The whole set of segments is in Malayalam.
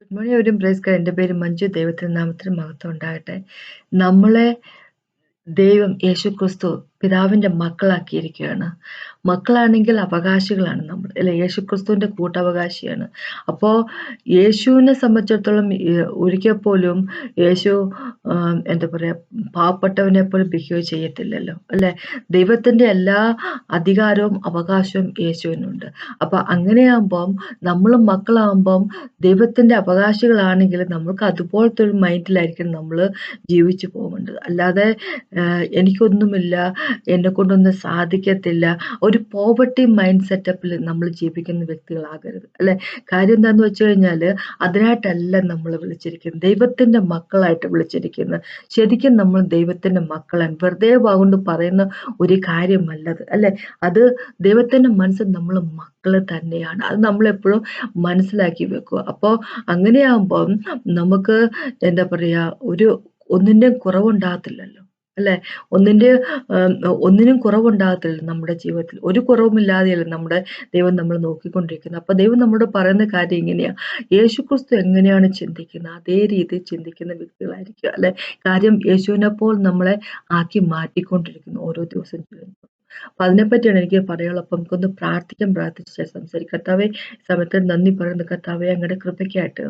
Good morning everyone. Praise God. എൻ്റെ പേര് മഞ്ജു. ദൈവത്തിൻ്റെ നാമത്തിന് മഹത്വം ഉണ്ടാകട്ടെ. നമ്മളെ ദൈവം യേശുക്രിസ്തു പിതാവിൻ്റെ മക്കളാക്കിയിരിക്കുകയാണ്. മക്കളാണെങ്കിൽ അവകാശികളാണ് നമ്മൾ, അല്ലെ? യേശുക്രിസ്തുവിൻ്റെ കൂട്ടവകാശിയാണ്. അപ്പോൾ യേശുവിനെ സംബന്ധിച്ചിടത്തോളം ഒരിക്കൽ പോലും യേശു എന്താ പറയുക, പാവപ്പെട്ടവനെ പോലും ബിഹേവ് ചെയ്യത്തില്ലല്ലോ, അല്ലെ? ദൈവത്തിൻ്റെ എല്ലാ അധികാരവും അവകാശവും യേശുവിനുണ്ട്. അപ്പോൾ അങ്ങനെയാകുമ്പം നമ്മളും മക്കളാകുമ്പം ദൈവത്തിൻ്റെ അവകാശികളാണെങ്കിൽ നമ്മൾക്ക് അതുപോലത്തെ ഒരു മൈൻഡിലായിരിക്കും നമ്മൾ ജീവിച്ചു പോകേണ്ടത്. അല്ലാതെ എനിക്കൊന്നുമില്ല, എന്നെക്കൊണ്ടൊന്നും സാധിക്കത്തില്ല, ഒരു പോവർട്ടി മൈൻഡ് സെറ്റപ്പിൽ നമ്മൾ ജീവിക്കുന്ന വ്യക്തികളാകരുത്, അല്ലെ? കാര്യം എന്താന്ന് വെച്ച് കഴിഞ്ഞാൽ അതിനായിട്ടല്ല നമ്മൾ വിളിച്ചിരിക്കുന്നത്, ദൈവത്തിൻ്റെ മക്കളായിട്ട് വിളിച്ചിരിക്കുന്നത്. ശരിക്കും നമ്മൾ ദൈവത്തിൻ്റെ മക്കളാണ്. വെറുതെ വാഗൊണ്ട് പറയുന്ന ഒരു കാര്യമല്ലത്, അല്ലെ? അത് ദൈവത്തിൻ്റെ മനസ്സിൽ നമ്മൾ മക്കള് തന്നെയാണ്. അത് നമ്മളെപ്പോഴും മനസ്സിലാക്കി വെക്കുക. അപ്പോൾ അങ്ങനെയാകുമ്പം നമുക്ക് എന്താ പറയുക, ഒന്നിൻ്റെയും കുറവുണ്ടാകത്തില്ലല്ലോ, അല്ലെ? ഒന്നിനും കുറവുണ്ടാകത്തില്ല നമ്മുടെ ജീവിതത്തിൽ. ഒരു കുറവുമില്ലാതെയല്ല നമ്മുടെ ദൈവം നമ്മൾ നോക്കിക്കൊണ്ടിരിക്കുന്നത്. അപ്പൊ ദൈവം നമ്മളോട് പറയുന്ന കാര്യം ഇങ്ങനെയാ, യേശുക്രിസ്തു എങ്ങനെയാണ് ചിന്തിക്കുന്നത് അതേ രീതിയിൽ ചിന്തിക്കുന്ന വ്യക്തികളായിരിക്കും, അല്ലെ? കാര്യം യേശുവിനെപ്പോൾ നമ്മളെ ആക്കി മാറ്റിക്കൊണ്ടിരിക്കുന്നു ഓരോ ദിവസം ചെയ്യുമ്പോൾ. അപ്പൊ അതിനെപ്പറ്റിയാണ് എനിക്ക് പറയാനുള്ളത്. അപ്പൊ നമുക്കൊന്ന് പ്രാർത്ഥിച്ച് സംസാരിക്കാം. കർത്താവേ, സമയത്തിന് നന്ദി പറയുന്നു. കർത്താവേ, അങ്ങയുടെ കൃപയ്ക്കായിട്ട്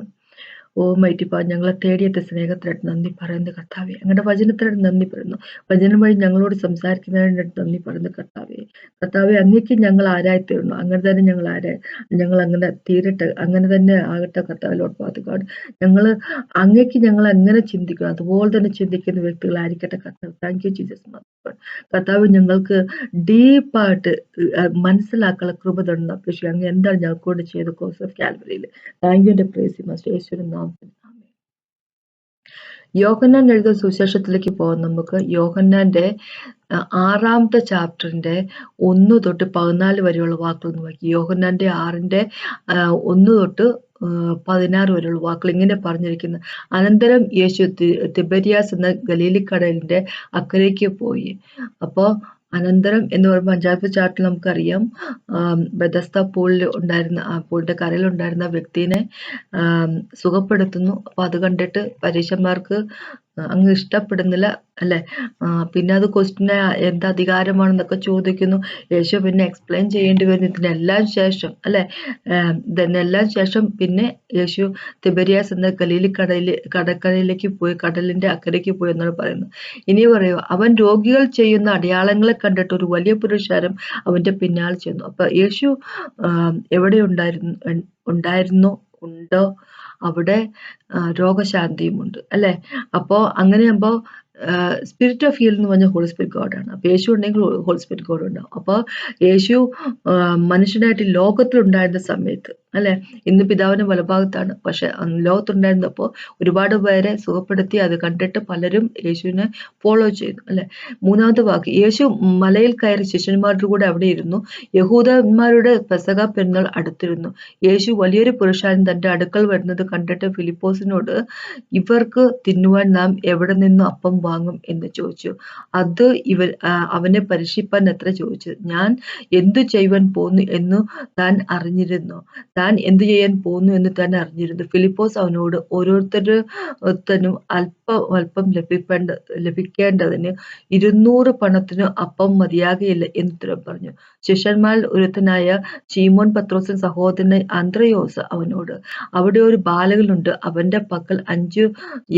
മൈറ്റി പാ ഞങ്ങളെ തേടിയെത്ത സ്നേഹത്തിനായിട്ട് നന്ദി പറയുന്നു കർത്താവെ. അങ്ങയുടെ വചനത്തിനായിട്ട് നന്ദി പറയുന്നു. വചനം വഴി ഞങ്ങളോട് സംസാരിക്കുന്നതിനായിട്ട് നന്ദി പറയുന്നു കർത്താവെ. കർത്താവെ, അങ്ങേക്ക് ഞങ്ങൾ ആരായിത്തീർന്നു, അങ്ങനെ തന്നെ ഞങ്ങൾ അങ്ങനെ തീരട്ടെ, അങ്ങനെ തന്നെ ആകട്ടെ കർത്താവ്. ലോർഡ് ഫാദർ ഗോഡ്, ഞങ്ങൾ അങ്ങേക്ക് ഞങ്ങൾ എങ്ങനെ ചിന്തിക്കണം അതുപോലെ തന്നെ ചിന്തിക്കുന്ന വ്യക്തികളായിരിക്കട്ടെ കർത്താവ്. Thank you Jesus mother. കർത്താവ്, ഞങ്ങൾക്ക് ഡീപ്പായിട്ട് മനസ്സിലാക്കാനുള്ള കൃപ തരുന്ന പക്ഷേ അങ്ങ് എന്താണ് ഞങ്ങൾക്കൊണ്ട് ചെയ്ത കോഴ്സ് ഓഫ് കാൽവറിയിൽ. Thank you. എൻ്റെ പ്രേസി മാസ്റ്റർ യേശുവിൻ നാമത്തിൽ ആമേൻ. യോഹന്നാൻ എഴുതിയ സുവിശേഷത്തിലേക്ക് പോകാം നമുക്ക്. യോഹന്നാന്റെ 6-ാമത്തെ ചാപ്റ്ററിന്റെ 1 തൊട്ട് 14 വരെയുള്ള വാക്കുകൾ നോക്കി. യോഹന്നാന്റെ 6-ന്റെ 1 തൊട്ട് 16 വരെയുള്ള വാക്കുകൾ ഇങ്ങനെ പറഞ്ഞിരിക്കുന്നു. അനന്തരം യേശു തിബരിയാസ് എന്ന ഗലീലിക്കടലിന്റെ അക്കരയ്ക്ക് പോയി. അപ്പോൾ അനന്തരം എന്ന് പറയുമ്പോൾ 5-ാമത്തെ ചാപ്റ്ററിൽ നമുക്കറിയാം, ബെഥസ്ദ പൂളിൽ ഉണ്ടായിരുന്ന പൂളിന്റെ കരയിൽ ഉണ്ടായിരുന്ന വ്യക്തിനെ സുഖപ്പെടുത്തുന്നു. അപ്പൊ അത് കണ്ടിട്ട് പരീശന്മാർക്ക് അങ്ങ് ഇഷ്ടപ്പെടുന്നില്ല, അല്ലെ? പിന്നെ അത് ക്വസ്റ്റിന് എന്ത് അധികാരമാണെന്നൊക്കെ ചോദിക്കുന്നു. യേശു പിന്നെ എക്സ്പ്ലെയിൻ ചെയ്യേണ്ടി വരുന്നു ഇതിനെല്ലാം ശേഷം, അല്ലെ? ഇതിനെല്ലാം ശേഷം പിന്നെ യേശു തിബരിയാസ് എന്ന കടലിലേക്ക് പോയി, കടലിന്റെ അക്കരയ്ക്ക് പോയി എന്നാണ് പറയുന്നത്. ഇനി പറയൂ, അവൻ രോഗികൾ ചെയ്യുന്ന അടയാളങ്ങളെ കണ്ടിട്ട് ഒരു വലിയ പുരുഷാരം അവന്റെ പിന്നാലെ ചെന്നു. അപ്പൊ യേശു എവിടെ ഉണ്ടോ അവിടെ രോഗശാന്തിയുമുണ്ട്, അല്ലെ? അപ്പോ അങ്ങനെയാകുമ്പോ സ്പിരിറ്റ് ഓഫ് ഹീൽ എന്ന് പറഞ്ഞ ഹോളി സ്പിരിറ്റ് ഗോഡാണ്. അപ്പൊ യേശു ഉണ്ടെങ്കിൽ ഹോളി സ്പിരിറ്റ് ഗോഡ് ഉണ്ടാവും. അപ്പൊ യേശു മനുഷ്യനായിട്ട് ലോകത്തിലുണ്ടായിരുന്ന സമയത്ത്, അല്ലെ? ഇന്ന് പിതാവിന്റെ വലഭാഗത്താണ്, പക്ഷെ ലോകത്തുണ്ടായിരുന്നപ്പോൾ ഒരുപാട് പേരെ സുഖപ്പെടുത്തി. അത് കണ്ടിട്ട് പലരും യേശുവിനെ ഫോളോ ചെയ്തു, അല്ലെ? 3-ാമത്തെ വാക്ക്, യേശു മലയിൽ കയറി ശിഷ്യന്മാരുടെ കൂടെ അവിടെ ഇരുന്നു. യഹൂദന്മാരുടെ പെസഹ പെരുന്നാൾ അടുത്തിരുന്നു. യേശു വലിയൊരു പുരുഷാരം തന്റെ അടുക്കൽ വരുന്നത് കണ്ടിട്ട് ഫിലിപ്പോസിനോട്, ഇവർക്ക് തിന്നുവാൻ നാം എവിടെ നിന്നു അപ്പം വാങ്ങും എന്ന് ചോദിച്ചു. അത് അവനെ പരീക്ഷിപ്പാൻ അത്ര ചോദിച്ചത്. ഞാൻ എന്തു ചെയ്യുവാൻ പോന്നു എന്നു താൻ അറിഞ്ഞിരുന്നു. ഫിലിപ്പോസ് അവനോട്, ഓരോരുത്തരും അല്പം ലഭിക്കേണ്ടതിന് 200 പണത്തിന് അപ്പം മതിയാകയില്ല എന്നുത്തരം പറഞ്ഞു. ശിഷ്യന്മാരിൽ ഒരുത്തനായ ശീമോൻ പത്രോസിന്റെ സഹോദരൻ അന്ത്രയോസ് അവനോട്, അവിടെ ഒരു ബാലകനുണ്ട്, അവന്റെ പക്കൽ 5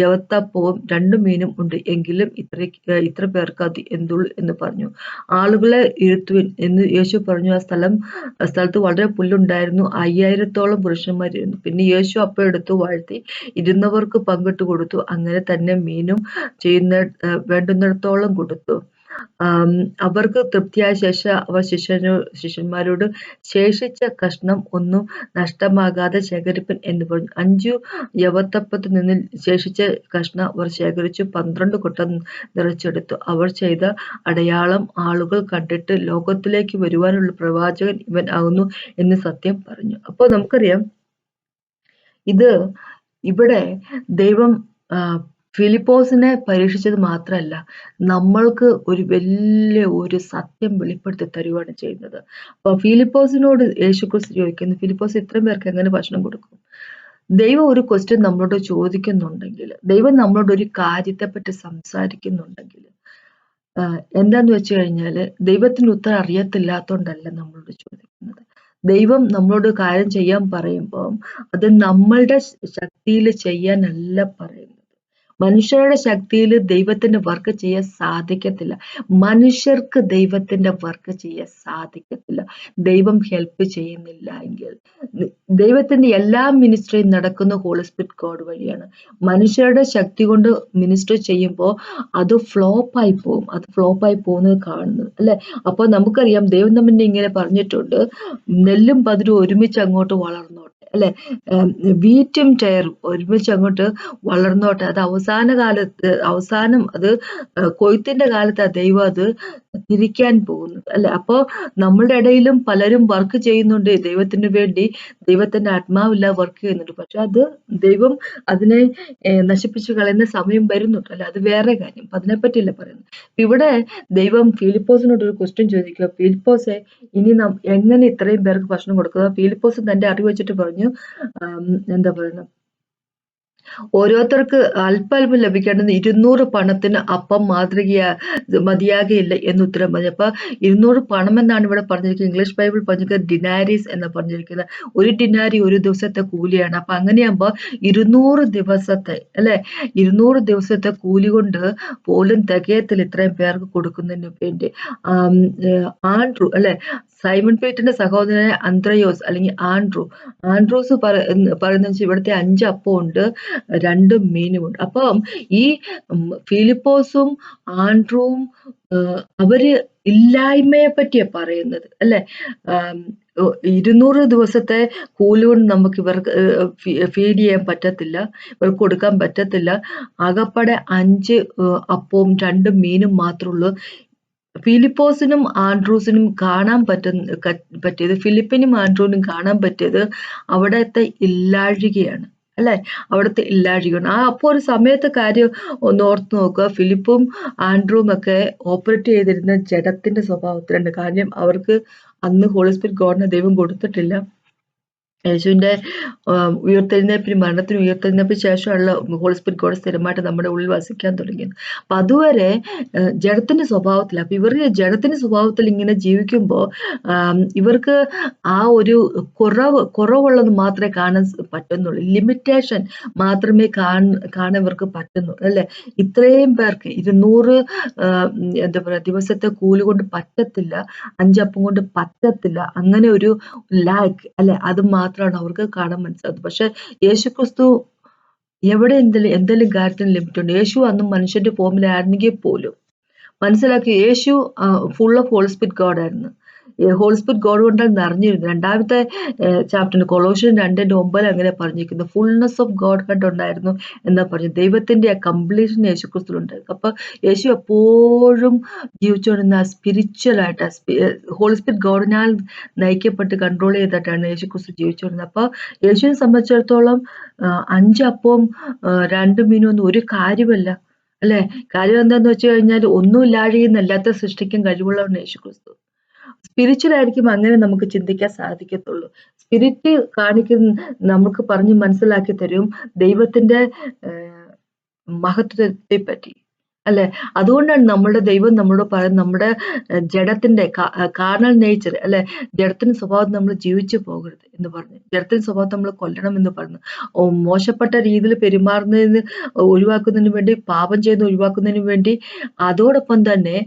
യവത്തപ്പവും 2 മീനും ഉണ്ട്, എങ്കിലും ഇത്ര പേർക്ക് അത് എന്തുള്ളൂ എന്ന് പറഞ്ഞു. ആളുകളെ ഇരുത്തുവിൻ എന്ന് യേശു പറഞ്ഞു. ആ സ്ഥലത്ത് വളരെ പുല്ലുണ്ടായിരുന്നു. 5000-ഓളം പുരുഷന്മാരിരുന്നു. പിന്നെ യേശു അപ്പം എടുത്തു വാഴ്ത്തി ഇരുന്നവർക്ക് പങ്കിട്ട് കൊടുത്തു. അങ്ങനെ തന്നെ മീനും വേണ്ടുന്നിടത്തോളം കൊടുത്തു. അവർക്ക് തൃപ്തിയായ ശേഷം അവർ ശിഷ്യന്മാരോട്, ശേഷിച്ച കഷ്ണം ഒന്നും നഷ്ടമാകാതെ ശേഖരിപ്പൻ എന്ന് പറഞ്ഞു. 5 യവത്തപ്പത്തിൽ നിന്ന് ശേഷിച്ച കഷ്ണം അവർ ശേഖരിച്ചു 12 കൊട്ട നിറച്ചെടുത്തു. അവർ ചെയ്ത അടയാളം ആളുകൾ കണ്ടിട്ട്, ലോകത്തിലേക്ക് വരുവാനുള്ള പ്രവാചകൻ ഇവൻ ആകുന്നു എന്ന് സത്യം പറഞ്ഞു. അപ്പോൾ നമുക്കറിയാം, ഇവിടെ ദൈവം ഫിലിപ്പോസിനെ പരീക്ഷിച്ചത് മാത്രമല്ല, നമ്മൾക്ക് ഒരു വലിയ ഒരു സത്യം വെളിപ്പെടുത്തി തരുവാണ് ചെയ്യുന്നത്. അപ്പൊ ഫിലിപ്പോസിനോട് യേശുക്രിസ്തു ചോദിക്കുന്നു, ഫിലിപ്പോസ് ഇത്രയും പേർക്ക് എങ്ങനെ ഭക്ഷണം കൊടുക്കും? ദൈവം ഒരു ക്വസ്റ്റ്യൻ നമ്മളോട് ചോദിക്കുന്നുണ്ടെങ്കിൽ, ദൈവം നമ്മളോട് ഒരു കാര്യത്തെപ്പറ്റി സംസാരിക്കുന്നുണ്ടെങ്കിൽ, എന്താന്ന് വെച്ച് കഴിഞ്ഞാല് ദൈവത്തിന് ഉത്തരം അറിയത്തില്ലാത്തോണ്ടല്ല നമ്മളോട് ചോദിക്കുന്നത്. ദൈവം നമ്മളോട് കാര്യം ചെയ്യാൻ പറയുമ്പം അത് നമ്മളുടെ ശക്തിയില് ചെയ്യാനല്ല പറയുന്നത്. മനുഷ്യരുടെ ശക്തിയിൽ ദൈവത്തിന്റെ വർക്ക് ചെയ്യാൻ സാധിക്കത്തില്ല. മനുഷ്യർക്ക് ദൈവത്തിന്റെ വർക്ക് ചെയ്യാൻ സാധിക്കത്തില്ല. ദൈവം ഹെൽപ്പ് ചെയ്യുന്നില്ല എങ്കിൽ. ദൈവത്തിന്റെ എല്ലാ മിനിസ്ട്രിയും നടക്കുന്ന ഹോളി സ്പിരിറ്റ് ഗോഡ് വഴിയാണ്. മനുഷ്യരുടെ ശക്തി കൊണ്ട് മിനിസ്റ്റർ ചെയ്യുമ്പോൾ അത് ഫ്ലോപ്പായി പോകും. അത് ഫ്ലോപ്പായി പോകുന്നത് കാണുന്നത് അല്ലെ. അപ്പൊ നമുക്കറിയാം ദൈവം നമ്മെ ഇങ്ങനെ പറഞ്ഞിട്ടുണ്ട്, നെല്ലും പതിരും ഒരുമിച്ച് അങ്ങോട്ട് വളർന്നോട്ടെ അല്ലെ. വീറ്റും ടയറും ഒരുമിച്ച് അങ്ങോട്ട് വളർന്നോട്ടെ. അത് അവസാനം അത് കൊയ്ത്തിന്റെ കാലത്ത് ദൈവം അത് തിരിക്കാൻ പോകുന്നത് അല്ലെ. അപ്പോ നമ്മളുടെ ഇടയിലും പലരും വർക്ക് ചെയ്യുന്നുണ്ട് ദൈവത്തിന് വേണ്ടി. ദൈവത്തിന്റെ ആത്മാവില്ല വർക്ക് ചെയ്യുന്നുണ്ട്. പക്ഷെ അത് ദൈവം അതിനെ നശിപ്പിച്ചു കളയുന്ന സമയം വരുന്നുണ്ട് അല്ലെ. അത് വേറെ കാര്യം. അപ്പൊ അതിനെപ്പറ്റിയല്ല പറയുന്നത്. ഇവിടെ ദൈവം ഫിലിപ്പോസിനോട് ഒരു ക്വസ്റ്റ്യൻ ചോദിക്കുക, ഫിലിപ്പോസെ ഇനി എങ്ങനെ ഇത്രയും പേർക്ക് ഭക്ഷണം കൊടുക്കുക? ഫിലിപ്പോസ് തന്റെ അറിവ് വെച്ചിട്ട് പറഞ്ഞു, എന്താ പറയുന്നത്, ഓരോരുത്തർക്ക് അല്പം ലഭിക്കേണ്ടത് 200 പണത്തിന് അപ്പം മതിയാകയില്ല എന്ന് ഉത്തരം പറഞ്ഞു. അപ്പൊ 200 പണം എന്നാണ് ഇവിടെ പറഞ്ഞിരിക്കുന്നത്. ഇംഗ്ലീഷ് ബൈബിൾ പറഞ്ഞിരിക്കുന്നത് ഡിനാരീസ് എന്ന് പറഞ്ഞിരിക്കുന്നത്. ഒരു ഡിനാരി ഒരു ദിവസത്തെ കൂലിയാണ്. അപ്പൊ അങ്ങനെയാകുമ്പോ 200 ദിവസത്തെ അല്ലെ, 200 ദിവസത്തെ കൂലി കൊണ്ട് പോലും തികയത്തില്ല ഇത്രയും പേർക്ക് കൊടുക്കുന്നതിന് വേണ്ടി. ആൻഡ്രു അല്ലെ, സൈമൺ പീറ്ററിന്റെ സഹോദരനായ അന്ത്രയോസ് അല്ലെങ്കിൽ ആൻഡ്രൂസ് പറയുന്ന ഇവിടുത്തെ 5 അപ്പം ഉണ്ട്, 2 മീനുമുണ്ട്. അപ്പം ഈ ഫിലിപ്പോസും ആൻഡ്രൂവും അവര് ഇല്ലായ്മയെ പറ്റിയാ പറയുന്നത് അല്ലെ. 200 ദിവസത്തെ കൂലി കൊണ്ട് നമുക്ക് ഇവർക്ക് ഫീഡ് ചെയ്യാൻ പറ്റത്തില്ല, ഇവർക്ക് കൊടുക്കാൻ പറ്റത്തില്ല. ആകപ്പാടെ 5 അപ്പവും 2 മീനും മാത്രമേ ഉള്ളൂ. ഫിലിപ്പോസിനും ആൻഡ്രൂസിനും കാണാൻ പറ്റിയത്, ഫിലിപ്പിനും ആൻഡ്രൂവിനും കാണാൻ പറ്റിയത് അവിടത്തെ ഇല്ലാഴികയാണ് അല്ലെ. അവിടുത്തെ ഇല്ലാഴികയാണ്. അപ്പോൾ ഒരു സമയത്തെ കാര്യം ഒന്ന് ഓർത്ത് നോക്കുക. ഫിലിപ്പും ആൻഡ്രൂവും ഒക്കെ ഓപ്പറേറ്റ് ചെയ്തിരുന്ന ജഡത്തിന്റെ സ്വഭാവത്തിലുണ്ട്. കാരണം അവർക്ക് അന്ന് ഹോളി സ്പിരിറ്റ് ഗോഡിനെ ദൈവം കൊടുത്തിട്ടില്ല. യേശുവിന്റെ ഉയർത്തെഴുന്നേൽപ്പിനും മരണത്തിനും ഉയർത്തെഴുന്നേൽപ്പിന് ശേഷമുള്ള ഹോളി സ്പിരിറ്റ് ഗോഡ് സ്ഥിരമായിട്ട് നമ്മുടെ ഉള്ളിൽ വസിക്കാൻ തുടങ്ങിയത്. അപ്പൊ അതുവരെ ജഡത്തിന്റെ സ്വഭാവത്തിൽ. അപ്പൊ ഇവർ ജഡത്തിന്റെ സ്വഭാവത്തിൽ ഇങ്ങനെ ജീവിക്കുമ്പോൾ ഇവർക്ക് ആ ഒരു കുറവുള്ളത് മാത്രമേ കാണാൻ പറ്റുന്നുള്ളൂ. ലിമിറ്റേഷൻ മാത്രമേ കാണാൻ ഇവർക്ക് പറ്റുന്നുള്ളൂ അല്ലെ. ഇത്രയും പേർക്ക് 200 എന്താ പറയാ ദിവസത്തെ കൂലി കൊണ്ട് പറ്റത്തില്ല, 5 അപ്പം കൊണ്ട് പറ്റത്തില്ല. അങ്ങനെ ഒരു ലാക്ക് അല്ലെ, അത് മാത്രമാണ് അവർക്ക് കാണാൻ മനസ്സിലാകുന്നത്. പക്ഷെ യേശുക്രിസ്തു എവിടെ എന്തെങ്കിലും കാര്യത്തിന് ലിമിറ്റ് ഉണ്ട്. യേശു അന്നും മനുഷ്യന്റെ ഫോമിലായിരുന്നെങ്കിൽ പോലും മനസ്സിലാക്കി യേശു full of holy spirit god ആയിരുന്നു. ഹോളി സ്പിരിറ്റ് ഗോഡ് കൊണ്ടാൽ നിറഞ്ഞിരുന്നു. 2ാമത്തെ ചാപ്റ്ററിന് കൊളോഷ്യൻ 2:9 അങ്ങനെ പറഞ്ഞിരിക്കുന്നു. ഫുൾനെസ് ഓഫ് ഗോഡ് ഹഡ് ഉണ്ടായിരുന്നു എന്നാ പറഞ്ഞു. ദൈവത്തിന്റെ ആ കംപ്ലീഷൻ യേശുക്രിസ്തുവിലുണ്ടായിരുന്നു. അപ്പൊ യേശു എപ്പോഴും ജീവിച്ചുകൊണ്ടിരുന്ന സ്പിരിച്വൽ ആയിട്ട് ഹോളി സ്പിരിറ്റ് ഗോഡിനാൽ നയിക്കപ്പെട്ട് കൺട്രോൾ ചെയ്തിട്ടാണ് യേശുക്രിസ്തു ജീവിച്ചുകൊണ്ടിരുന്നത്. അപ്പൊ യേശുവിനെ സംബന്ധിച്ചിടത്തോളം 5 അപ്പവും 2 മീനും ഒന്നും ഒരു കാര്യമല്ല അല്ലെ. കാര്യം എന്താന്ന് വെച്ച് കഴിഞ്ഞാൽ ഒന്നുമില്ലാഴികയെന്ന് എല്ലാത്ത സൃഷ്ടിക്കാൻ കഴിവുള്ളവനാണ് യേശുക്രിസ്തു. സ്പിരിച്വൽ ആയിരിക്കും അങ്ങനെ നമുക്ക് ചിന്തിക്കാൻ സാധിക്കത്തുള്ളൂ. സ്പിരിറ്റ് നമുക്ക് പറഞ്ഞ് മനസ്സിലാക്കി തരും ദൈവത്തിന്റെ മഹത്വത്തെ പറ്റി അല്ലെ. അതുകൊണ്ടാണ് നമ്മുടെ ദൈവം നമ്മളോട് പറയുന്നത്, നമ്മുടെ ജഡത്തിന്റെ കാർണൽ നേച്ചർ അല്ലെ, ജഡത്തിന്റെ സ്വഭാവം നമ്മൾ ജീവിച്ചു പോകരുത് എന്ന് പറഞ്ഞു. ജഡത്തിന്റെ സ്വഭാവം നമ്മൾ കൊല്ലണം എന്ന് പറഞ്ഞു. മോശപ്പെട്ട രീതിയിൽ പെരുമാറുന്നതിന് ഒഴിവാക്കുന്നതിന് വേണ്ടി, പാപം ചെയ്യുന്ന ഒഴിവാക്കുന്നതിന് വേണ്ടി, അതോടൊപ്പം തന്നെ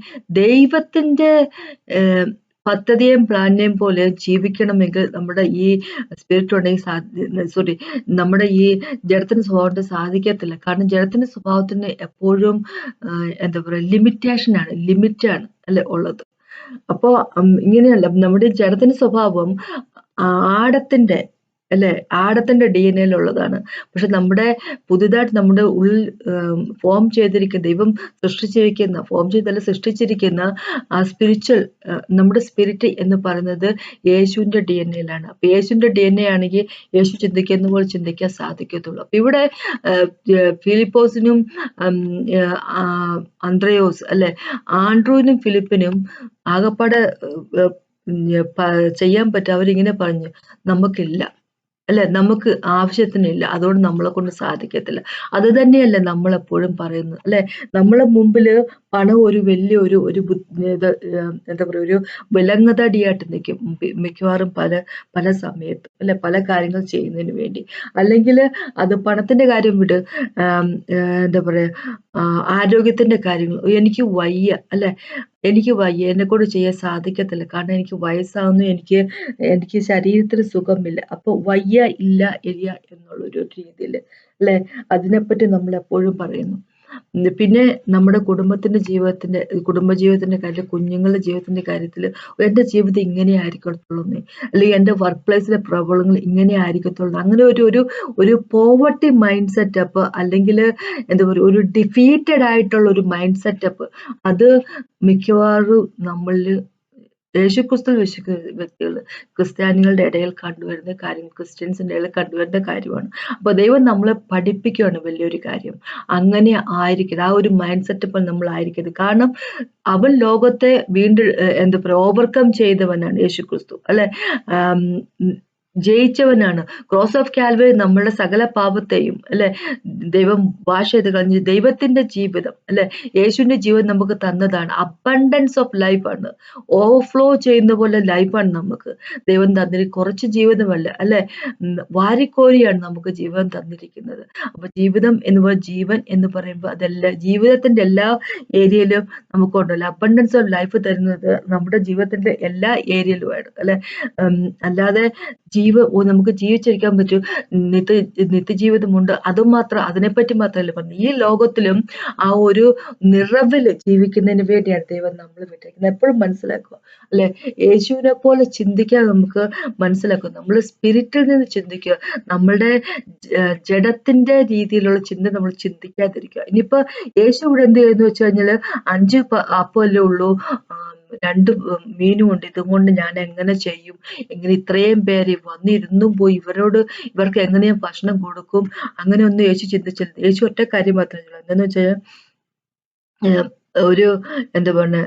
ദൈവത്തിന്റെ പദ്ധതിയെയും പ്ലാനിനെയും പോലെ ജീവിക്കണമെങ്കിൽ നമ്മുടെ ഈ സ്പിരിറ്റ് ഉണ്ടെങ്കിൽ നമ്മുടെ ഈ ജഡത്തിന്റെ സ്വഭാവത്തിന് സാധിക്കത്തില്ല. കാരണം ജഡത്തിന്റെ സ്വഭാവത്തിന് എപ്പോഴും എന്താ പറയുക, ലിമിറ്റാണ് അല്ലെ ഉള്ളത്. അപ്പോ ഇങ്ങനെയല്ല നമ്മുടെ ജഡത്തിന്റെ സ്വഭാവം ആടത്തിന്റെ DNA ഉള്ളതാണ്. പക്ഷെ നമ്മുടെ പുതുതായിട്ട് നമ്മുടെ ഉള്ളിൽ ഫോം ചെയ്തിരിക്കുന്ന, ദൈവം സൃഷ്ടിച്ചിരിക്കുന്ന ആ സ്പിരിച്വൽ, നമ്മുടെ സ്പിരിറ്റ് എന്ന് പറയുന്നത് യേശുവിന്റെ DNA അപ്പൊ യേശുവിന്റെ DNA ആണെങ്കിൽ യേശു ചിന്തിക്കുന്ന പോലെ ചിന്തിക്കാൻ സാധിക്കത്തുള്ളൂ. അപ്പൊ ഇവിടെ ഫിലിപ്പോസിനും അന്ത്രയോസ് അല്ലെ, ആൻഡ്രൂവിനും ഫിലിപ്പിനും ആകപ്പാടെ ചെയ്യാൻ പറ്റും. അവരിങ്ങനെ പറഞ്ഞു, നമുക്കില്ല അല്ലെ? നമുക്ക് ആവശ്യത്തിനില്ല. അതുകൊണ്ട് നമ്മളെ കൊണ്ട് സാധിക്കത്തില്ല. അത് തന്നെയല്ലേ നമ്മളെപ്പോഴും പറയുന്നത് അല്ലെ? നമ്മളെ മുമ്പില് പണം ഒരു വലിയ ഒരു ഇത് എന്താ പറയുക ഒരു വിലങ്ങുതടിയായിട്ട് നിൽക്കും. മിക്കവാറും പല പല സമയത്തും അല്ലെ? പല കാര്യങ്ങൾ ചെയ്യുന്നതിന് വേണ്ടി. അല്ലെങ്കില് അത് പണത്തിന്റെ കാര്യം വിട്. ആം, എന്താ പറയാ ആരോഗ്യത്തിന്റെ കാര്യങ്ങൾ. എനിക്ക് വയ്യ അല്ലെ? എനിക്ക് വയ്യ. എന്നെക്കൊണ്ട് ചെയ്യാൻ സാധിക്കത്തില്ല. കാരണം എനിക്ക് വയസ്സാവുന്നു. എനിക്ക് എനിക്ക് ശരീരത്തിന് സുഖമില്ല. അപ്പൊ വയ്യ, ഇല്ല, ഇല്ല എന്നുള്ളൊരു രീതിയില് അല്ലെ? അതിനെപ്പറ്റി നമ്മളെപ്പോഴും പറയുന്നു. പിന്നെ നമ്മുടെ കുടുംബജീവിതത്തിന്റെ കാര്യത്തിൽ, കുഞ്ഞുങ്ങളുടെ ജീവിതത്തിന്റെ കാര്യത്തില് എന്റെ ജീവിതം ഇങ്ങനെ ആയിരിക്കത്തുള്ളൂന്നേ, അല്ലെങ്കിൽ എന്റെ വർക്ക് പ്ലേസിലെ പ്രൊബലങ്ങൾ ഇങ്ങനെ ആയിരിക്കത്തുള്ളൂ. അങ്ങനെ ഒരു പോവർട്ടി മൈൻഡ് സെറ്റപ്പ് അല്ലെങ്കിൽ എന്താ പറയുക ഒരു ഡിഫീറ്റഡ് ആയിട്ടുള്ള ഒരു മൈൻഡ് സെറ്റപ്പ് അത് മിക്കവാറും നമ്മളില് യേശുക്രിസ്തു വിശ്വസിക്കുന്ന വ്യക്തികള് ക്രിസ്ത്യാനികളുടെ ഇടയിൽ കണ്ടുവരുന്ന കാര്യം, ക്രിസ്ത്യൻസിന്റെ ഇടയിൽ കണ്ടുവരുന്ന കാര്യമാണ്. അപ്പൊ ദൈവം നമ്മളെ പഠിപ്പിക്കുകയാണ് വലിയൊരു കാര്യം. അങ്ങനെ ആയിരിക്കരുത്. ആ ഒരു മൈൻഡ് സെറ്റപ്പിൽ നമ്മൾ ആയിരിക്കരുത്. കാരണം അവൻ ലോകത്തെ വീണ്ടും എന്താ പറയുക ഓവർകം ചെയ്തവനാണ് യേശുക്രിസ്തു അല്ലെ? ആം, ഉം, ജയിച്ചവനാണ്. ക്രോസ് ഓഫ് കാൽവറി നമ്മളുടെ സകല പാപത്തെയും അല്ലെ ദൈവം വാഷ് ചെയ്ത് കളഞ്ഞ് ദൈവത്തിന്റെ ജീവിതം അല്ലെ യേശുവിന്റെ ജീവിതം നമുക്ക് തന്നതാണ്. അബണ്ടൻസ് ഓഫ് ലൈഫ് ആണ്. ഓവർഫ്ലോ ചെയ്യുന്ന പോലെ ലൈഫാണ് നമുക്ക് ദൈവം തന്നിരിക്കുന്നത്. കുറച്ച് ജീവിതമല്ല അല്ലെ? വാരിക്കോരിയാണ് നമുക്ക് ജീവൻ തന്നിരിക്കുന്നത്. അപ്പൊ ജീവിതം എന്ന് പറയുമ്പോൾ ജീവൻ എന്ന് പറയുമ്പോൾ അതെല്ലാം ജീവിതത്തിന്റെ എല്ലാ ഏരിയയിലും നമുക്കുണ്ടല്ലോ. അബണ്ടൻസ് ഓഫ് ലൈഫ് തരുന്നത് നമ്മുടെ ജീവിതത്തിന്റെ എല്ലാ ഏരിയയിലുമാണ് അല്ലെ? അല്ലാതെ നമുക്ക് ജീവിച്ചിരിക്കാൻ പറ്റും. നിത്യജീവിതമുണ്ട്. അതും മാത്രം അതിനെപ്പറ്റി മാത്രമല്ല പറഞ്ഞു. ഈ ലോകത്തിലും ആ ഒരു നിറവില് ജീവിക്കുന്നതിന് വേണ്ടിയാണ് ദൈവം നമ്മളെ വിട്ടിരിക്കുന്നത്. എപ്പോഴും മനസ്സിലാക്കുക അല്ലെ? യേശുവിനെ പോലെ ചിന്തിക്കാൻ നമുക്ക് മനസ്സിലാക്കുക. നമ്മൾ സ്പിരിറ്റിൽ നിന്ന് ചിന്തിക്കുക. നമ്മളുടെ ജഡത്തിന്റെ രീതിയിലുള്ള ചിന്ത നമ്മൾ ചിന്തിക്കാതിരിക്കുക. ഇനിയിപ്പോ യേശു ഇവിടെ എന്ത് ചെയ്യുന്നു വെച്ച് കഴിഞ്ഞാല് 5 അപ്പമല്ലേ ഉള്ളൂ, 2 മീനും ഉണ്ട്. ഇതും കൊണ്ട് ഞാൻ എങ്ങനെ ചെയ്യും? എങ്ങനെ ഇത്രയും പേര് വന്നിരുന്നും പോയി ഇവർക്ക് എങ്ങനെ ഞാൻ ഭക്ഷണം കൊടുക്കും? അങ്ങനെയൊന്നും യേശു ചിന്തിച്ചില്ല. യേശു ഒറ്റ കാര്യം മാത്രമേ ചെയ്തുള്ളൂ. എന്താന്ന് വെച്ചാൽ ഒരു എന്താ പറഞ്ഞ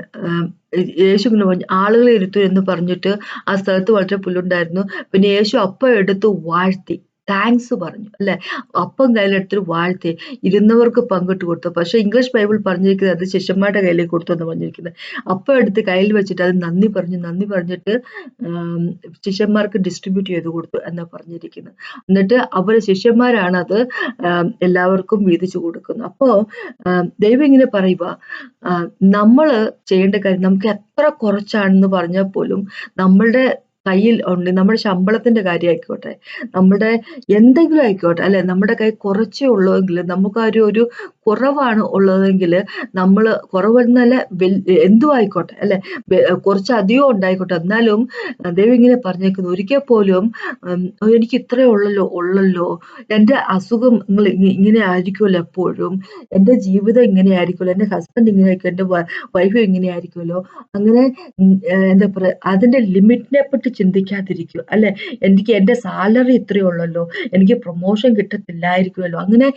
യേശു ഇങ്ങനെ പറഞ്ഞു ആളുകളെ ഇരുത്തു എന്ന് പറഞ്ഞിട്ട് ആ സ്ഥലത്ത് വളരെ പുല്ലുണ്ടായിരുന്നു. പിന്നെ യേശു അപ്പം എടുത്ത് വാഴ്ത്തി താങ്ക്സ് പറഞ്ഞു അല്ലെ? അപ്പം കയ്യിലെടുത്തിട്ട് വാഴ്ത്തി ഇരുന്നവർക്ക് പങ്കിട്ട് കൊടുത്തു. പക്ഷെ ഇംഗ്ലീഷ് ബൈബിൾ പറഞ്ഞിരിക്കുന്നത് അത് ശിഷ്യന്മാരുടെ കയ്യിലേക്ക് കൊടുത്തു എന്ന് പറഞ്ഞിരിക്കുന്നത്. അപ്പം എടുത്ത് കയ്യിൽ വെച്ചിട്ട് അത് നന്ദി പറഞ്ഞിട്ട് ശിഷ്യന്മാർക്ക് ഡിസ്ട്രിബ്യൂട്ട് ചെയ്ത് കൊടുത്തു എന്നാ പറഞ്ഞിരിക്കുന്നത്. എന്നിട്ട് അവര് ശിഷ്യന്മാരാണ് അത് എല്ലാവർക്കും വീതിച്ചു കൊടുക്കുന്നത്. അപ്പോ ദൈവം ഇങ്ങനെ പറയുക, നമ്മള് ചെയ്യേണ്ട കാര്യം നമുക്ക് എത്ര കുറച്ചാണെന്ന് പറഞ്ഞാൽ പോലും നമ്മളുടെ കയ്യിൽ ഉണ്ട്. നമ്മുടെ ശമ്പളത്തിന്റെ കാര്യം ആയിക്കോട്ടെ, നമ്മുടെ എന്തെങ്കിലും ആയിക്കോട്ടെ അല്ലെ? നമ്മുടെ കൈ കുറച്ചേ ഉള്ളൂവെങ്കിൽ നമുക്ക് ഒരു കുറവാണ് ഉള്ളതെങ്കിൽ നമ്മള് കുറവെന്നല്ല എന്തും ആയിക്കോട്ടെ അല്ലെ? കുറച്ച് അധികം ഉണ്ടായിക്കോട്ടെ, എന്നാലും ദൈവം ഇങ്ങനെ പറഞ്ഞേക്കുന്നു ഒരിക്കൽ പോലും എനിക്ക് ഇത്രേ ഉള്ളല്ലോ, എന്റെ അസുഖങ്ങൾ ഇങ്ങനെ ആയിരിക്കുമല്ലോ എപ്പോഴും, എന്റെ ജീവിതം ഇങ്ങനെ ആയിരിക്കുമല്ലോ, എന്റെ ഹസ്ബൻഡ് ഇങ്ങനെ ആയിരിക്കും, എന്റെ വൈഫ് ഇങ്ങനെ ആയിരിക്കുമല്ലോ, അങ്ങനെ എന്താ പറയാ അതിന്റെ ലിമിറ്റിനെ പറ്റി ചിന്തിക്കാതിരിക്കുക അല്ലെ? എനിക്ക് എന്റെ സാലറി ഇത്രയേ ഉള്ളല്ലോ, എനിക്ക് പ്രൊമോഷൻ കിട്ടത്തില്ലായിരിക്കുമല്ലോ, അങ്ങനെ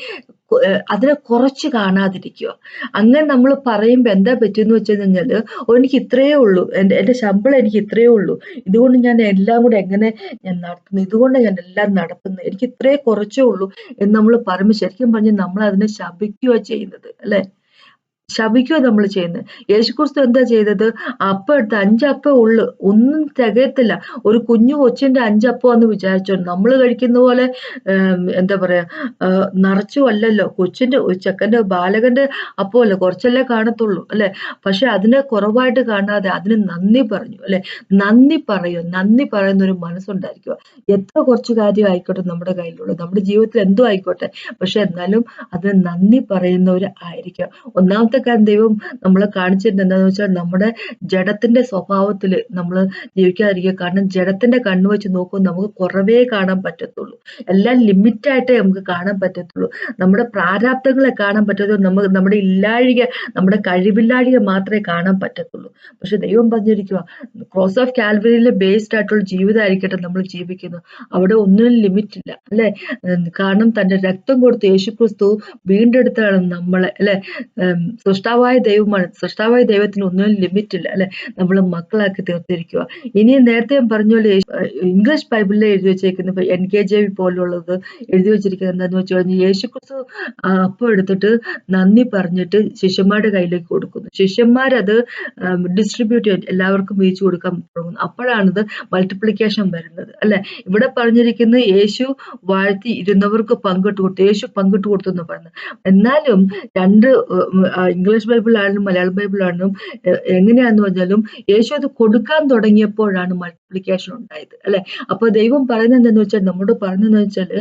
അതിനെ കുറച്ച് കാണാതിരിക്കുക. അങ്ങനെ നമ്മൾ പറയുമ്പോൾ എന്താ പറ്റുമെന്ന് വെച്ച് കഴിഞ്ഞാല് എനിക്ക് ഇത്രയേ ഉള്ളൂ, എന്റെ ശമ്പളം എനിക്ക് ഇത്രയേ ഉള്ളൂ, ഇതുകൊണ്ട് ഞാൻ എല്ലാം കൂടെ എങ്ങനെ ഞാൻ നടത്തുന്നു, ഇതുകൊണ്ട് ഞാൻ എല്ലാം നടത്തുന്നത്, എനിക്ക് ഇത്രേ കുറച്ചേ ഉള്ളൂ എന്ന് നമ്മൾ പറയുമ്പോൾ ശരിക്കും പറഞ്ഞാൽ നമ്മൾ അതിനെ ശപിക്കുകയാണ് ചെയ്യുന്നത് അല്ലെ? ശപിക്കുക നമ്മൾ ചെയ്യുന്നത്. യേശുക്രിസ്തു എന്താ ചെയ്തത്? അപ്പം എടുത്ത് 5 അപ്പേ ഉള്ളു, ഒന്നും തികയത്തില്ല. ഒരു കുഞ്ഞു കൊച്ചിന്റെ 5 അപ്പമാന്ന് വിചാരിച്ചോ, നമ്മൾ കഴിക്കുന്ന പോലെ എന്താ പറയാ നിറച്ചും അല്ലല്ലോ. ഒരു ചെക്കന്റെ ബാലകന്റെ അപ്പമല്ലേ, കുറച്ചല്ലേ കാണത്തുള്ളൂ അല്ലെ? പക്ഷെ അതിനെ കുറവായിട്ട് കാണാതെ അതിന് നന്ദി പറഞ്ഞു അല്ലെ? നന്ദി പറയുന്ന ഒരു മനസ്സുണ്ടായിരിക്കുക. എത്ര കുറച്ച് കാര്യം ആയിക്കോട്ടെ നമ്മുടെ കയ്യിലുള്ളത്, നമ്മുടെ ജീവിതത്തിൽ എന്തോ ആയിക്കോട്ടെ, പക്ഷെ എന്നാലും അതിന് നന്ദി പറയുന്നവര് ആയിരിക്കുക. ഒന്നാമത്തെ കാര്യം ദൈവം നമ്മളെ കാണിച്ചിരുന്നത് എന്താന്ന് വെച്ചാൽ നമ്മുടെ ജഡത്തിന്റെ സ്വഭാവത്തില് നമ്മള് ജീവിക്കാതിരിക്കുക. കാരണം ജഡത്തിന്റെ കണ്ണ് വെച്ച് നോക്കുമ്പോൾ നമുക്ക് കുറവേ കാണാൻ പറ്റത്തുള്ളൂ. എല്ലാം ലിമിറ്റായിട്ടേ നമുക്ക് കാണാൻ പറ്റത്തുള്ളൂ. നമ്മുടെ പ്രാരാബ്ദങ്ങളെ കാണാൻ പറ്റത്തുള്ളൂ. നമ്മുടെ നമ്മുടെ കഴിവില്ലാഴിക മാത്രമേ കാണാൻ പറ്റത്തുള്ളൂ. പക്ഷെ ദൈവം പറഞ്ഞിരിക്കുക ക്രോസ് ഓഫ് കാൽവറിയിൽ ബേസ്ഡ് ആയിട്ടുള്ള ജീവിതമായിരിക്കട്ടെ നമ്മൾ ജീവിക്കുന്നത്. അവിടെ ഒന്നിനും ലിമിറ്റ് ഇല്ല അല്ലെ? കാരണം തന്റെ രക്തം കൊടുത്ത് യേശുക്രിസ്തു വീണ്ടെടുത്താണ് നമ്മളെ അല്ലെ? സൃഷ്ടാവായ ദൈവമാണ്. സൃഷ്ടാവായ ദൈവത്തിന് ഒന്നിനും ലിമിറ്റില്ല അല്ലെ. നമ്മൾ മക്കളാക്കി തീർത്തിരിക്കുക. ഇനി നേരത്തെ ഞാൻ പറഞ്ഞ പോലെ ഇംഗ്ലീഷ് ബൈബിളിൽ എഴുതി വെച്ചേക്കുന്ന ഇപ്പൊ NKJV പോലുള്ളത് എഴുതി വെച്ചിരിക്കുന്നത് എന്താന്ന് വെച്ച് കഴിഞ്ഞാൽ യേശുക്രിസ്തു അപ്പം എടുത്തിട്ട് നന്ദി പറഞ്ഞിട്ട് ശിഷ്യന്മാരുടെ കയ്യിലേക്ക് കൊടുക്കുന്നു. ശിഷ്യന്മാരത് ഡിസ്ട്രിബ്യൂട്ട് ചെയ്യാൻ എല്ലാവർക്കും വീതിച്ചു കൊടുക്കാൻ തുടങ്ങുന്നു. അപ്പോഴാണിത് മൾട്ടിപ്ലിക്കേഷൻ വരുന്നത് അല്ലെ. ഇവിടെ പറഞ്ഞിരിക്കുന്നത് യേശു വാഴ്ത്തി ഇരുന്നവർക്ക് പങ്കിട്ട് കൊടുത്തു. യേശു പങ്കിട്ട് കൊടുത്തു എന്ന് പറയുന്നത്. എന്നാലും രണ്ട് ഇംഗ്ലീഷ് ബൈബിളാണെങ്കിലും മലയാളം ബൈബിളാണെങ്കിലും എങ്ങനെയാന്ന് പറഞ്ഞാലും യേശു അത് കൊടുക്കാൻ തുടങ്ങിയപ്പോഴാണ് മൾട്ടിപ്ലിക്കേഷൻ ഉണ്ടായത് അല്ലെ. അപ്പൊ ദൈവം പറയുന്നത് എന്താന്ന് വെച്ചാൽ, നമ്മോട് പറയുന്നതെന്ന് വെച്ചാല്,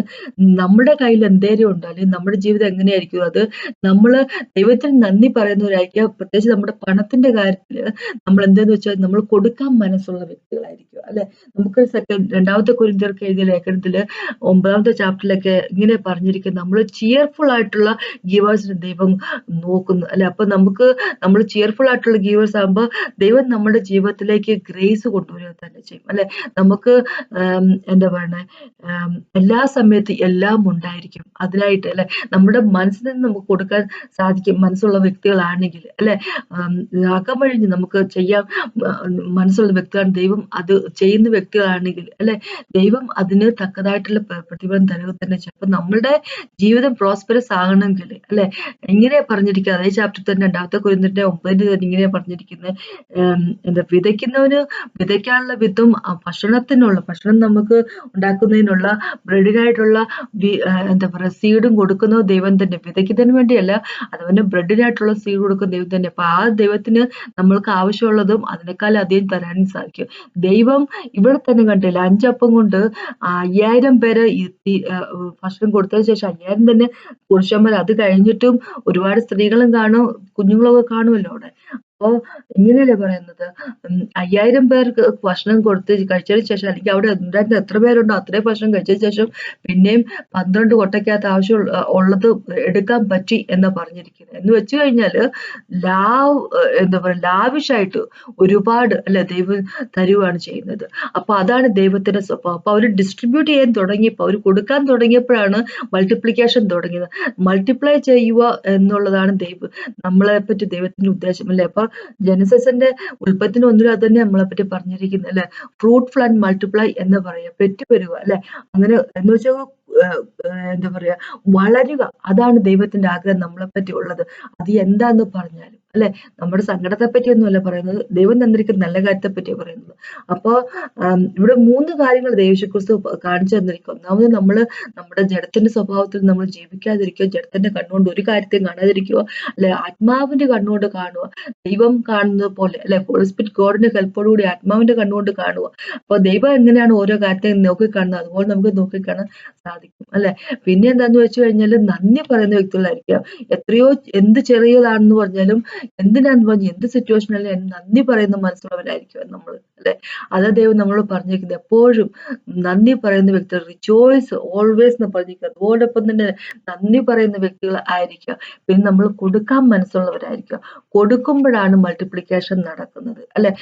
നമ്മുടെ കയ്യിൽ എന്തേലും ഉണ്ടോ അല്ലെങ്കിൽ നമ്മുടെ ജീവിതം എങ്ങനെയായിരിക്കും, അത് നമ്മള് ദൈവത്തിന് നന്ദി പറയുന്നവരായിരിക്കുക. പ്രത്യേകിച്ച് നമ്മുടെ പണത്തിന്റെ കാര്യത്തില് നമ്മൾ എന്താന്ന് വെച്ചാൽ നമ്മൾ കൊടുക്കാൻ മനസ്സുള്ള വ്യക്തികളായിരിക്കും അല്ലെ. നമുക്ക് രണ്ടാമത്തെ കൊരിന്ത്യർക്ക് എഴുതിയ ലേഖനത്തില് 9ാമത്തെ ചാപ്റ്ററിലൊക്കെ ഇങ്ങനെ പറഞ്ഞിരിക്കുന്നത്, നമ്മൾ ചിയർഫുൾ ആയിട്ടുള്ള ഗീവേഴ്സിന് ദൈവം നോക്കുന്നു അല്ലെ. അപ്പൊ നമ്മൾ ചിയർഫുൾ ആയിട്ടുള്ള ഗീവേഴ്സ് ആകുമ്പോൾ ദൈവം നമ്മുടെ ജീവിതത്തിലേക്ക് ഗ്രേസ് കൊണ്ടുവരിക തന്നെ ചെയ്യും അല്ലെ. നമുക്ക് എന്താ പറയണേ, എല്ലാ സമയത്തും എല്ലാം ഉണ്ടായിരിക്കും അതിനായിട്ട് അല്ലെ. നമ്മുടെ മനസ്സിൽ നിന്ന് നമുക്ക് കൊടുക്കാൻ സാധിക്കും മനസ്സുള്ള വ്യക്തികളാണെങ്കിൽ അല്ലെ. അകമഴിഞ്ഞ് നമുക്ക് ചെയ്യാൻ മനസ്സുള്ള വ്യക്തികളാണ് ദൈവം അത് ചെയ്യുന്ന വ്യക്തികളാണെങ്കിൽ അല്ലെ, ദൈവം അതിന് തക്കതായിട്ടുള്ള പ്രതിഫലം തരുക തന്നെ ചെയ്യും. അപ്പൊ നമ്മളുടെ ജീവിതം പ്രോസ്പെറസ് ആകണമെങ്കിൽ അല്ലെ, ഇങ്ങനെ പറഞ്ഞിരിക്കുന്നത് അതേ ചാപ്റ്റർ തന്നെ 2 കൊരിന്ത്യരുടെ 9 തന്നെ ഇങ്ങനെ പറഞ്ഞിരിക്കുന്നത്, എന്താ വിതയ്ക്കുന്നവന് വിതയ്ക്കാനുള്ള വിത്തും ഭക്ഷണം നമുക്ക് ഉണ്ടാക്കുന്നതിനുള്ള ബ്രെഡിനായിട്ടുള്ള എന്താ പറയുക സീഡും കൊടുക്കുന്നത് ദൈവം തന്നെ. വിതയ്ക്കുന്നതിന് വേണ്ടിയല്ല, അതുപോലെ ബ്രെഡിനായിട്ടുള്ള സീഡ് കൊടുക്കുന്ന ദൈവം തന്നെ. അപ്പൊ ആ ദൈവത്തിന് നമ്മൾക്ക് ആവശ്യമുള്ളതും അതിനേക്കാൾ അധികം തരാനും സാധിക്കും. ദൈവം ഇവിടെ തന്നെ കണ്ടില്ല, 5 അപ്പം കൊണ്ട് 5000 പേര് ഭക്ഷണം കൊടുത്തതിന് ശേഷം 5000 തന്നെ പുരുഷന്മാർ. അത് കഴിഞ്ഞിട്ടും ഒരുപാട് സ്ത്രീകളും കാണും കുഞ്ഞുങ്ങളൊക്കെ കാണുമല്ലോ അവിടെ. അപ്പോ ഇങ്ങനെയല്ലേ പറയുന്നത്, 5000 പേർക്ക് ഭക്ഷണം കൊടുത്ത് കഴിച്ചതിന് ശേഷം, അല്ലെങ്കിൽ അവിടെ ഉണ്ടായിരുന്ന എത്ര പേരുണ്ടോ അത്രയും ഭക്ഷണം കഴിച്ചതിന് ശേഷം പിന്നെയും 12 കൊട്ടയ്ക്കകത്ത് ആവശ്യം ഉള്ളത് എടുക്കാൻ പറ്റി എന്ന് പറഞ്ഞിരിക്കുന്നത്. എന്ന് വെച്ച് കഴിഞ്ഞാല് എന്താ പറയുക, ലാവിഷായിട്ട് ഒരുപാട് അല്ലെ ദൈവം തരുവാണ് ചെയ്യുന്നത്. അപ്പൊ അതാണ് ദൈവത്തിന്റെ സ്വഭാവം. അപ്പൊ അവര് ഡിസ്ട്രിബ്യൂട്ട് ചെയ്യാൻ തുടങ്ങിയപ്പോ, അവർ കൊടുക്കാൻ തുടങ്ങിയപ്പോഴാണ് മൾട്ടിപ്ലിക്കേഷൻ തുടങ്ങിയത്. മൾട്ടിപ്ലൈ ചെയ്യുക എന്നുള്ളതാണ് നമ്മളെ പറ്റി ദൈവത്തിന്റെ ഉദ്ദേശം അല്ലെ. അപ്പൊ ജനസസിന്റെ ഉൽപ്പത്തിന് 1 അത് തന്നെ നമ്മളെ പറ്റി പറഞ്ഞിരിക്കുന്നത് അല്ലെ. ഫ്രൂട്ട്ഫുൾ ആൻഡ് മൾട്ടിപ്ലൈ എന്ന് പറയാ, പെറ്റുവരുക അല്ലെ. അങ്ങനെ എന്ന് വെച്ചാൽ എന്താ പറയാ, വളരുക. അതാണ് ദൈവത്തിന്റെ ആഗ്രഹം നമ്മളെ പറ്റി ഉള്ളത്. അത് എന്താന്ന് പറഞ്ഞാലും അല്ലെ. നമ്മുടെ സങ്കടത്തെ പറ്റിയൊന്നുമല്ല പറയുന്നത്, ദൈവം തന്നിരിക്കുന്ന നല്ല കാര്യത്തെ പറ്റിയാണ് പറയുന്നത്. അപ്പൊ ഇവിടെ 3 കാര്യങ്ങൾ യേശുക്രിസ്തു കാണിച്ചു തന്നിരിക്കും. ഒന്നാമത് നമ്മുടെ ജഡത്തിന്റെ സ്വഭാവത്തിൽ നമ്മൾ ജീവിക്കാതിരിക്കുക, ജഡത്തിന്റെ കണ്ണുകൊണ്ട് ഒരു കാര്യത്തെയും കാണാതിരിക്കുക അല്ലെ, ആത്മാവിന്റെ കണ്ണുകൊണ്ട് കാണുക, ദൈവം കാണുന്നത് പോലെ അല്ലെ. ഹോളി സ്പിരിറ്റ് ഗോഡിന്റെ ഹെൽപ്പോടുകൂടി ആത്മാവിന്റെ കണ്ണുകൊണ്ട് കാണുക. അപ്പൊ ദൈവം എങ്ങനെയാണ് ഓരോ കാര്യത്തെയും നോക്കിക്കാണുന്നത്, അതുപോലെ നമുക്ക് നോക്കിക്കാണാൻ സാധിക്കും അല്ലെ. പിന്നെ എന്താന്ന് വെച്ച് കഴിഞ്ഞാല് നന്ദി പറയുന്ന വ്യക്തികളായിരിക്കാം. എത്രയോ എന്ത് ചെറിയതാണെന്ന് പറഞ്ഞാലും, എന്തിനാന്ന് പറഞ്ഞാൽ എന്ത് സിറ്റുവേഷൻ ആയാലും നന്ദി പറയുന്ന മനസ്സുള്ളവരായിരിക്കും നമ്മൾ അല്ലെ. അതാ ദൈവം നമ്മൾ പറഞ്ഞിരിക്കുന്നത്, എപ്പോഴും നന്ദി പറയുന്ന വ്യക്തികൾ, റിജോയ്സ് ഓൾവേസ് എന്ന് പറഞ്ഞിരിക്കുന്നത്. അതോടൊപ്പം തന്നെ നന്ദി പറയുന്ന വ്യക്തികൾ ആയിരിക്കുക. പിന്നെ നമ്മൾ കൊടുക്കാൻ മനസ്സുള്ളവരായിരിക്കുക. കൊടുക്കുമ്പോഴാണ് മൾട്ടിപ്ലിക്കേഷൻ നടക്കുന്നത് അല്ലെ.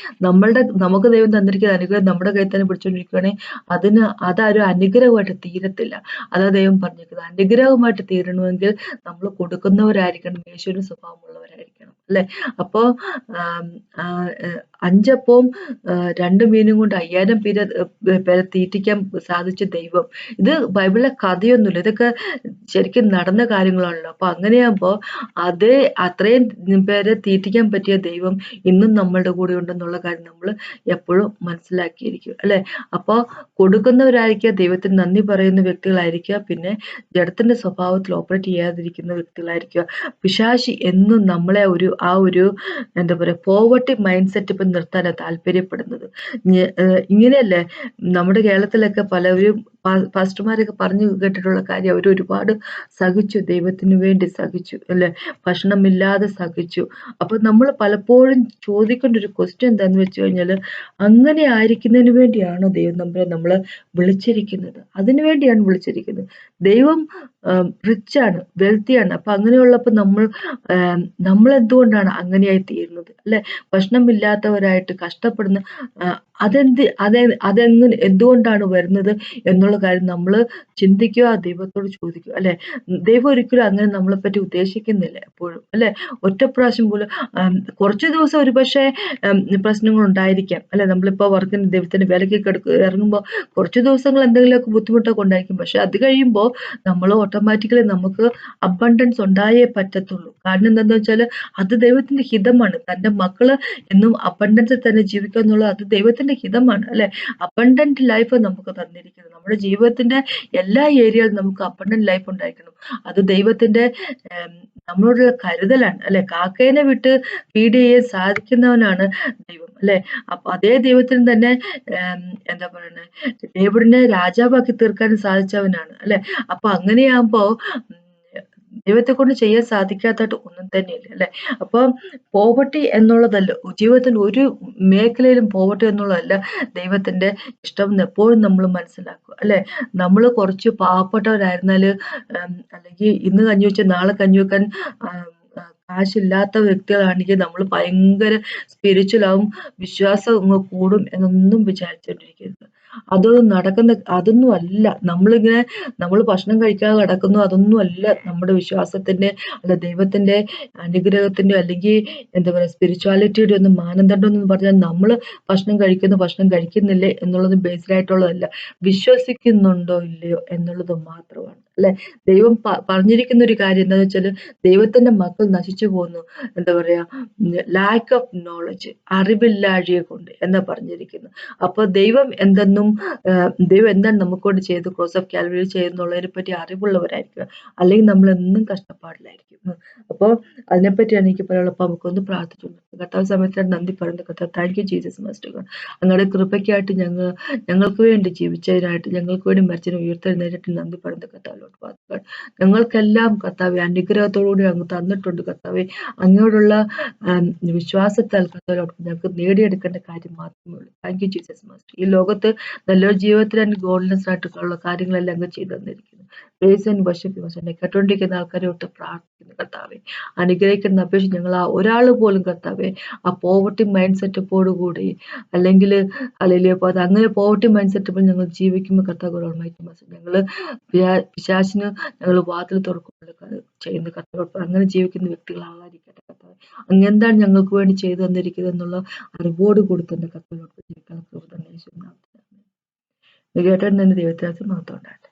നമുക്ക് ദൈവം തന്നിരിക്കുന്ന അനുഗ്രഹം നമ്മുടെ കയ്യിൽ തന്നെ പിടിച്ചുകൊണ്ടിരിക്കുകയാണെങ്കിൽ അതൊരു അനുഗ്രഹമായിട്ട് തീരത്തില്ല. അതാ ദൈവം പറഞ്ഞിരിക്കുന്നത്. അനുഗ്രഹമായിട്ട് തീരണമെങ്കിൽ നമ്മൾ കൊടുക്കുന്നവരായിരിക്കണം, യേശുവിന്റെ സ്വഭാവമുള്ളവരായിരിക്കണം അല്ലെ. അപ്പോ 5 അപ്പവും 2 മീനും കൊണ്ട് 5000 പേരെ തീറ്റിക്കാൻ സാധിച്ച ദൈവം. ഇത് ബൈബിളിലെ കഥയൊന്നുമില്ല, ഇതൊക്കെ ശരിക്കും നടന്ന കാര്യങ്ങളാണല്ലോ. അപ്പൊ അങ്ങനെയാകുമ്പോ അത്രയും പേരെ തീറ്റിക്കാൻ പറ്റിയ ദൈവം ഇന്നും നമ്മളുടെ കൂടെ ഉണ്ടെന്നുള്ള കാര്യം നമ്മൾ എപ്പോഴും മനസ്സിലാക്കിയിരിക്കും അല്ലെ. അപ്പൊ കൊടുക്കുന്നവരായിരിക്കുക, ദൈവത്തിന് നന്ദി പറയുന്ന വ്യക്തികളായിരിക്കുക, പിന്നെ ജഡത്തിന്റെ സ്വഭാവത്തിൽ ഓപ്പറേറ്റ് ചെയ്യാതിരിക്കുന്ന വ്യക്തികളായിരിക്കുക. പിശാചി എന്നും നമ്മളെ എന്താ പറയാ, പോവർട്ടി മൈൻഡ് സെറ്റ് ഇപ്പം നിർത്താനാണ് താല്പര്യപ്പെടുന്നത്. ഇങ്ങനെയല്ലേ നമ്മുടെ കേരളത്തിലൊക്കെ പലവരും പാസ്റ്റർമാരൊക്കെ പറഞ്ഞു കേട്ടിട്ടുള്ള കാര്യം, അവർ ഒരുപാട് സഹിച്ചു, ദൈവത്തിന് വേണ്ടി സഹിച്ചു അല്ലെ, ഭക്ഷണമില്ലാതെ സഹിച്ചു. അപ്പൊ നമ്മൾ പലപ്പോഴും ചോദിക്കേണ്ട ഒരു ക്വസ്റ്റ്യൻ എന്താന്ന് വെച്ച് കഴിഞ്ഞാല്, അങ്ങനെ ആയിരിക്കുന്നതിന് വേണ്ടിയാണോ ദൈവം നമ്മളെ വിളിച്ചിരിക്കുന്നത്? അതിനു വേണ്ടിയാണ് വിളിച്ചിരിക്കുന്നത്. ദൈവം റിച്ചാണ്, വെൽത്തിയാണ്. അപ്പൊ അങ്ങനെയുള്ളപ്പോ നമ്മൾ എന്തുകൊണ്ടാണ് അങ്ങനെയായി തീരുന്നത് അല്ലെ. ഭക്ഷണമില്ലാത്തവരായിട്ട് കഷ്ടപ്പെടുന്ന എന്തുകൊണ്ടാണ് വരുന്നത് എന്നുള്ള എന്നുള്ള കാര്യം നമ്മൾ ചിന്തിക്കുക, ദൈവത്തോട് ചോദിക്കുക, അല്ലെ? ദൈവം ഒരിക്കലും അങ്ങനെ നമ്മളെ പറ്റി ഉദ്ദേശിക്കുന്നില്ല എപ്പോഴും, അല്ലെ? ഒറ്റ പ്രാവശ്യം പോലും കുറച്ച് ദിവസം ഒരുപക്ഷെ പ്രശ്നങ്ങൾ ഉണ്ടായിരിക്കാം, അല്ലെ? നമ്മളിപ്പോ വർക്കിന് ദൈവത്തിന്റെ വിലക്ക് ഇറങ്ങുമ്പോൾ കുറച്ച് ദിവസങ്ങൾ എന്തെങ്കിലുമൊക്കെ ബുദ്ധിമുട്ടൊക്കെ ഉണ്ടായിരിക്കും. പക്ഷെ അത് കഴിയുമ്പോൾ നമ്മൾ ഓട്ടോമാറ്റിക്കലി നമുക്ക് അബണ്ടൻസ് ഉണ്ടായേ പറ്റത്തുള്ളൂ. കാരണം എന്താണെന്ന് വെച്ചാൽ അത് ദൈവത്തിന്റെ ഹിതമാണ്. തന്റെ മക്കള് എന്നും അബണ്ടൻസിൽ തന്നെ ജീവിക്കുക എന്നുള്ളത് അത് ദൈവത്തിന്റെ ഹിതമാണ്, അല്ലെ? അബണ്ടന്റ് ലൈഫ് നമുക്ക് തന്നിരിക്കുന്നത്. നമ്മുടെ ജീവിതത്തിന്റെ എല്ലാ ഏരിയയിലും നമുക്ക് അബണ്ടന്റ് ലൈഫ് ഉണ്ടായിരിക്കണം. അത് ദൈവത്തിന്റെ നമ്മളോടുള്ള കരുതലാണ്, അല്ലെ? കാക്കേനെ വിട്ട് ഫീഡ് ചെയ്യാൻ സാധിക്കുന്നവനാണ് ദൈവം, അല്ലെ? അപ്പൊ അതേ ദൈവത്തിന് തന്നെ എന്താ പറയുന്നത്, ഡേവിഡിനെ രാജാവാക്കി തീർക്കാൻ സാധിച്ചവനാണ്, അല്ലെ? അപ്പൊ അങ്ങനെയാകുമ്പോ ദൈവത്തെ കൊണ്ട് ചെയ്യാൻ സാധിക്കാത്തതായിട്ട് ഒന്നും തന്നെയില്ല, അല്ലെ? അപ്പം പോവർട്ടി എന്നുള്ളതല്ല ജീവിതത്തിൽ ഒരു മേഖലയിലും, പോവർട്ടി എന്നുള്ളതല്ല ദൈവത്തിന്റെ ഇഷ്ടം എന്ന് എപ്പോഴും നമ്മൾ മനസ്സിലാക്കുക, അല്ലെ? നമ്മൾ കുറച്ച് പാവപ്പെട്ടവരായിരുന്നാല് അല്ലെങ്കിൽ ഇന്ന് കഞ്ഞി വെച്ച് നാളെ കഞ്ഞി വെക്കാൻ കാശില്ലാത്ത വ്യക്തികളാണെങ്കിൽ നമ്മൾ ഭയങ്കര സ്പിരിച്വൽ ആവും, വിശ്വാസം കൂടും എന്നൊന്നും വിചാരിച്ചോണ്ടിരിക്കരുത്. അതൊന്നും അല്ല. നമ്മൾ ഭക്ഷണം കഴിക്കാതെ കിടക്കുന്നു, അതൊന്നും അല്ല നമ്മുടെ വിശ്വാസത്തിന്റെ, അല്ല ദൈവത്തിന്റെ അനുഗ്രഹത്തിന്റെ, അല്ലെങ്കിൽ എന്താ പറയുക, സ്പിരിച്വാലിറ്റിയുടെ ഒന്നും മാനദണ്ഡം എന്ന് പറഞ്ഞാൽ നമ്മൾ ഭക്ഷണം കഴിക്കുന്നു, ഭക്ഷണം കഴിക്കുന്നില്ലേ എന്നുള്ളത് ബേസ്ഡ് ആയിട്ടുള്ളതല്ല, വിശ്വസിക്കുന്നുണ്ടോ ഇല്ലയോ എന്നുള്ളത് മാത്രമാണ്, അല്ലെ? ദൈവം പറഞ്ഞിരിക്കുന്ന ഒരു കാര്യം എന്താണെന്ന് വെച്ചാൽ ദൈവത്തിന്റെ മക്കൾ നശിച്ചു പോകുന്നു, എന്താ പറയാ, ലാക്ക് ഓഫ് നോളജ്, അറിവില്ലാഴിയെ കൊണ്ട് എന്നാ പറഞ്ഞിരിക്കുന്നത്. അപ്പൊ ദൈവം എന്താണ് നമുക്കൊണ്ട് ചെയ്ത് ക്രോസ് ഓഫ് കാൽവറി ചെയ്യുന്നുള്ളതിനെ പറ്റി അറിവുള്ളവരായിരിക്കുക, അല്ലെങ്കിൽ നമ്മൾ എന്നും കഷ്ടപ്പാടിലായിരിക്കും. അപ്പോൾ അതിനെപ്പറ്റിയാണ് എനിക്ക് പറയാനുള്ളത്. അപ്പൊ നമുക്കൊന്ന് പ്രാർത്ഥിച്ചു. കർത്താവ് സമയത്താണ് നന്ദി പറയുന്നത്. കർത്താവ്, താങ്ക് യു ജീസസ് മാസ്റ്റർ. അങ്ങയുടെ കൃപയ്ക്കായിട്ട് ഞങ്ങൾക്ക് വേണ്ടി ജീവിച്ചതിനായിട്ട്, ഞങ്ങൾക്ക് വേണ്ടി മരിച്ചതിന് ഉയർത്തെഴുന്നേറ്റിട്ട് നന്ദി പറയുന്നത് കർത്താവിലോട്ട് വാക്കുകൾ ഞങ്ങൾക്കെല്ലാം കർത്താവെ അനുഗ്രഹത്തോടുകൂടി അങ്ങ് തന്നിട്ടുണ്ട് കർത്താവെ. അങ്ങയോടുള്ള വിശ്വാസത്താൽ കർത്താവിലോട്ട് ഞങ്ങൾക്ക് നേടിയെടുക്കേണ്ട കാര്യം മാത്രമേ ഉള്ളൂ. Thank you Jesus master. ഈ ലോകത്ത് നല്ലൊരു ജീവിതത്തിൽ ആൻഡ് ഗോൾഡൻസ് ആയിട്ടുള്ള കാര്യങ്ങളെല്ലാം അങ്ങ് ചെയ്തു തന്നിരിക്കുന്നു. പ്രൈസ് ആൻഡ് വർഷിപ്പ് യു എന്നെ കേട്ടോണ്ടിരിക്കുന്ന ആൾക്കാരെ ഒട്ട് പ്രാർത്ഥിക്കുന്നു കർത്താവെ. അനുഗ്രഹിക്കുന്ന അപേക്ഷിച്ച് ഞങ്ങൾ ഒരാൾ പോലും കർത്താവെ ആ പോവർട്ടി മൈൻഡ് സെറ്റപ്പോടുകൂടി, അല്ലെങ്കിൽ അത് അങ്ങനെ പോവർട്ടി മൈൻഡ് സെറ്റപ്പിൽ ഞങ്ങൾ ജീവിക്കുമ്പോൾ കർത്താവ് ഞങ്ങൾ പിശാചിന് ഞങ്ങൾ വാതിൽ തുറക്കുമ്പോൾ ചെയ്യുന്ന കർത്താവ് അങ്ങനെ ജീവിക്കുന്ന വ്യക്തികളാകാതിരിക്കട്ടെ കർത്താവ്. അങ്ങ് എന്താണ് ഞങ്ങൾക്ക് വേണ്ടി ചെയ്തു തന്നിരിക്കുന്നത് എന്നുള്ള അറിവോട് കൂടി തന്നെ കർത്താവ് ജീവിക്കാൻ തന്നെ കേട്ടൻ തന്നെ ദൈവത്തെ മാത്രം ഉണ്ടായിരുന്നു.